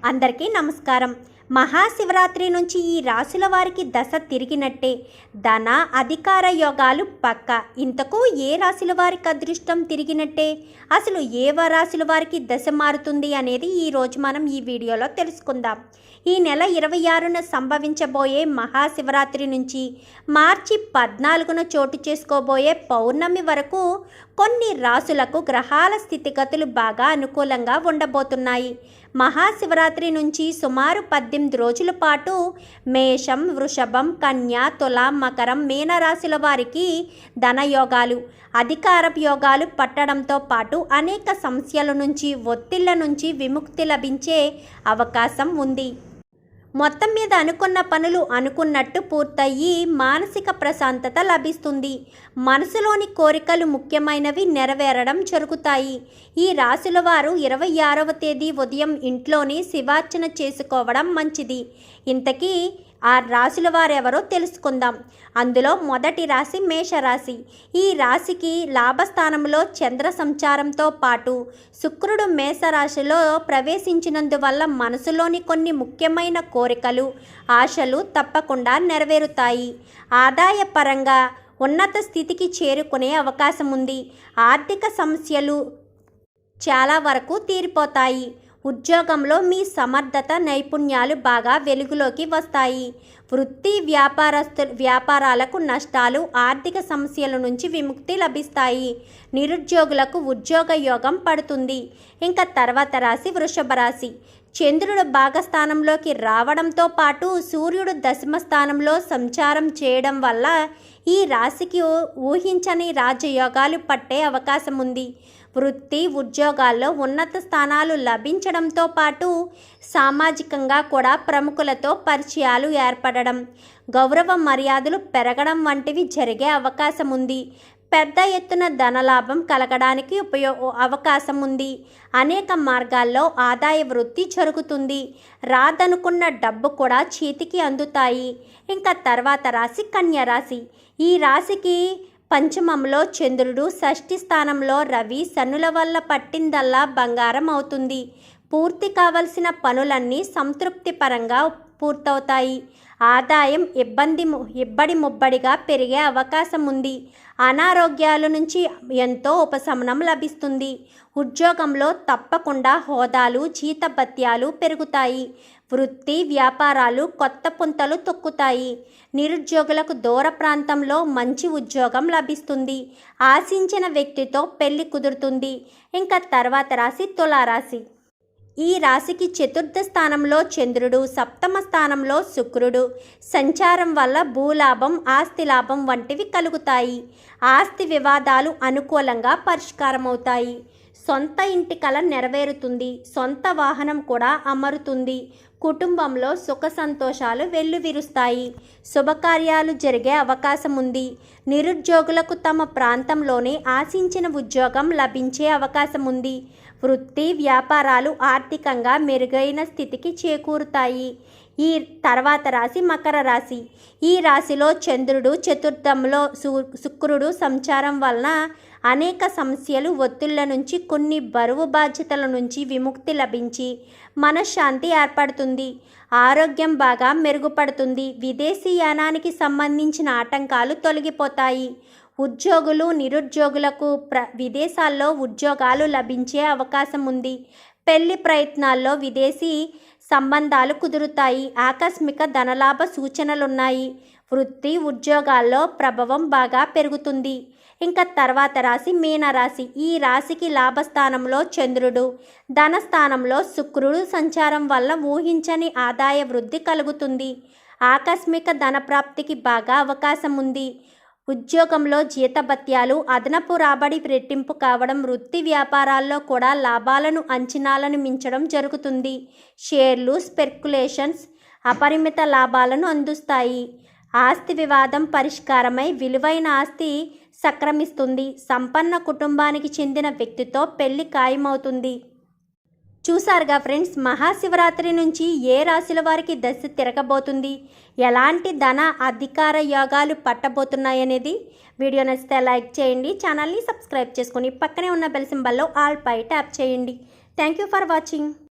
అందరికీ నమస్కారం. మహాశివరాత్రి నుంచి ఈ రాశుల వారికి దశ తిరిగినట్టే. ధన అధికార యోగాలు పక్క. ఇంతకు ఏ రాశుల వారికి అదృష్టం తిరిగినట్టే? అసలు ఏ రాశుల వారికి దశ మారుతుంది అనేది ఈరోజు మనం ఈ వీడియోలో తెలుసుకుందాం. ఈ నెల 26న సంభవించబోయే మహాశివరాత్రి నుంచి మార్చి 14న చోటు చేసుకోబోయే పౌర్ణమి వరకు కొన్ని రాశులకు గ్రహాల స్థితిగతులు బాగా అనుకూలంగా ఉండబోతున్నాయి. మహాశివరాత్రి నుంచి సుమారు 18 రోజుల పాటు మేషం, వృషభం, కన్య, తుల, మకరం, మీనరాశుల వారికి ధనయోగాలు, అధికార యోగాలు పట్టడంతో పాటు అనేక సమస్యల నుంచి, ఒత్తిళ్ల నుంచి విముక్తి లభించే అవకాశం ఉంది. మొత్తం మీద అనుకున్న పనులు అనుకున్నట్టు పూర్తయ్యి మానసిక ప్రశాంతత లభిస్తుంది. మనసులోని కోరికలు ముఖ్యమైనవి నెరవేరడం జరుగుతాయి. ఈ రాశుల వారు 26వ తేదీ ఉదయం ఇంట్లోనే శివార్చన చేసుకోవడం మంచిది. ఇంతకీ ఆ రాశుల వారెవరో తెలుసుకుందాం. అందులో మొదటి రాశి మేషరాశి. ఈ రాశికి లాభస్థానంలో చంద్ర సంచారంతో పాటు శుక్రుడు మేషరాశిలో ప్రవేశించినందువల్ల మనసులోని కొన్ని ముఖ్యమైన కోరికలు, ఆశలు తప్పకుండా నెరవేరుతాయి. ఆదాయపరంగా ఉన్నత స్థితికి చేరుకునే అవకాశం ఉంది. ఆర్థిక సమస్యలు చాలా వరకు తీరిపోతాయి. ఉద్యోగంలో మీ సమర్థత, నైపుణ్యాలు బాగా వెలుగులోకి వస్తాయి. వృత్తి వ్యాపారాలకు నష్టాలు, ఆర్థిక సమస్యల నుంచి విముక్తి లభిస్తాయి. నిరుద్యోగులకు ఉద్యోగ యోగం పడుతుంది. ఇంకా తర్వాత రాశి వృషభ రాశి. చంద్రుడు భాగస్థానంలోకి రావడంతో పాటు సూర్యుడు దశమ స్థానంలో సంచారం చేయడం వల్ల ఈ రాశికి ఊహించని రాజయోగాలు పట్టే అవకాశం ఉంది. వృత్తి ఉద్యోగాల్లో ఉన్నత స్థానాలు లభించడంతో పాటు సామాజికంగా కూడా ప్రముఖులతో పరిచయాలు ఏర్పడడం, గౌరవ మర్యాదలు పెరగడం వంటివి జరిగే అవకాశం ఉంది. పెద్ద ఎత్తున ధనలాభం కలగడానికి అవకాశం ఉంది. అనేక మార్గాల్లో ఆదాయ వృద్ధి జరుగుతుంది. రాదనుకున్న డబ్బు కూడా చేతికి అందుతాయి. ఇంకా తర్వాత రాశి కన్య రాశి. ఈ రాశికి పంచమంలో చంద్రుడు, షష్ఠి స్థానంలో రవి, శనుల వల్ల పట్టిందల్లా బంగారం అవుతుంది. పూర్తి కావలసిన పనులన్నీ సంతృప్తిపరంగా పూర్తవుతాయి. ఆదాయం ఇబ్బడి ముబ్బడిగా పెరిగే అవకాశం ఉంది. అనారోగ్యాల నుంచి ఎంతో ఉపశమనం లభిస్తుంది. ఉద్యోగంలో తప్పకుండా హోదాలు, జీతభత్యాలు పెరుగుతాయి. వృత్తి వ్యాపారాలు కొత్త పుంతలు తొక్కుతాయి. నిరుద్యోగులకు దూర ప్రాంతంలో మంచి ఉద్యోగం లభిస్తుంది. ఆశించిన వ్యక్తితో పెళ్లి కుదురుతుంది. ఇంకా తర్వాత రాశి తులారాశి. ఈ రాశికి చతుర్థ స్థానంలో చంద్రుడు, సప్తమ స్థానంలో శుక్రుడు సంచారం వల్ల భూలాభం, ఆస్తి లాభం వంటివి కలుగుతాయి. ఆస్తి వివాదాలు అనుకూలంగా పరిష్కారమవుతాయి. సొంత ఇంటి కల నెరవేరుతుంది. సొంత వాహనం కూడా అమరుతుంది. కుటుంబంలో సుఖ సంతోషాలు వెల్లువిరుస్తాయి. శుభకార్యాలు జరిగే అవకాశం ఉంది. నిరుద్యోగులకు తమ ప్రాంతంలోనే ఆశించిన ఉద్యోగం లభించే అవకాశం ఉంది. వృత్తి వ్యాపారాలు ఆర్థికంగా మెరుగైన స్థితికి చేకూరుతాయి. ఈ తర్వాత రాశి మకర రాశి. ఈ రాశిలో చంద్రుడు, చతుర్థంలో శుక్రుడు సంచారం వలన అనేక సమస్యలు, ఒత్తిళ్ల నుంచి, కొన్ని బరువు బాధ్యతల నుంచి విముక్తి లభించి మనశ్శాంతి ఏర్పడుతుంది. ఆరోగ్యం బాగా మెరుగుపడుతుంది. విదేశీయానానికి సంబంధించిన ఆటంకాలు తొలగిపోతాయి. ఉద్యోగులు, నిరుద్యోగులకు విదేశాల్లో ఉద్యోగాలు లభించే అవకాశం ఉంది. పెళ్లి ప్రయత్నాల్లో విదేశీ సంబంధాలు కుదురుతాయి. ఆకస్మిక ధనలాభ సూచనలున్నాయి. వృత్తి ఉద్యోగాల్లో ప్రభావం బాగా పెరుగుతుంది. ఇంకా తర్వాత రాశి మీనరాశి. ఈ రాశికి లాభస్థానంలో చంద్రుడు, ధనస్థానంలో శుక్రుడు సంచారం వల్ల ఊహించని ఆదాయ వృద్ధి కలుగుతుంది. ఆకస్మిక ధనప్రాప్తికి బాగా అవకాశం ఉంది. ఉద్యోగంలో జీతభత్యాలు, అదనపు రాబడి రెట్టింపు కావడం, వృత్తి వ్యాపారాల్లో కూడా లాభాలను అంచనాలను మించడం జరుగుతుంది. షేర్లు, స్పెక్యులేషన్స్ అపరిమిత లాభాలను అందిస్తాయి. ఆస్తి వివాదం పరిష్కారమై విలువైన ఆస్తి సంక్రమిస్తుంది. సంపన్న కుటుంబానికి చెందిన వ్యక్తితో పెళ్లి ఖాయమవుతుంది. చూసారుగా ఫ్రెండ్స్, మహాశివరాత్రి నుంచి ఏ రాశుల వారికి దశ తిరగబోతుంది, ఎలాంటి ధన అధికార యోగాలు పట్టబోతున్నాయనేది. వీడియో నచ్చితే లైక్ చేయండి, ఛానల్ని సబ్స్క్రైబ్ చేసుకొని పక్కనే ఉన్న బెల్ సింబల్లో ఆల్ పై ట్యాప్ చేయండి. Thank you for watching.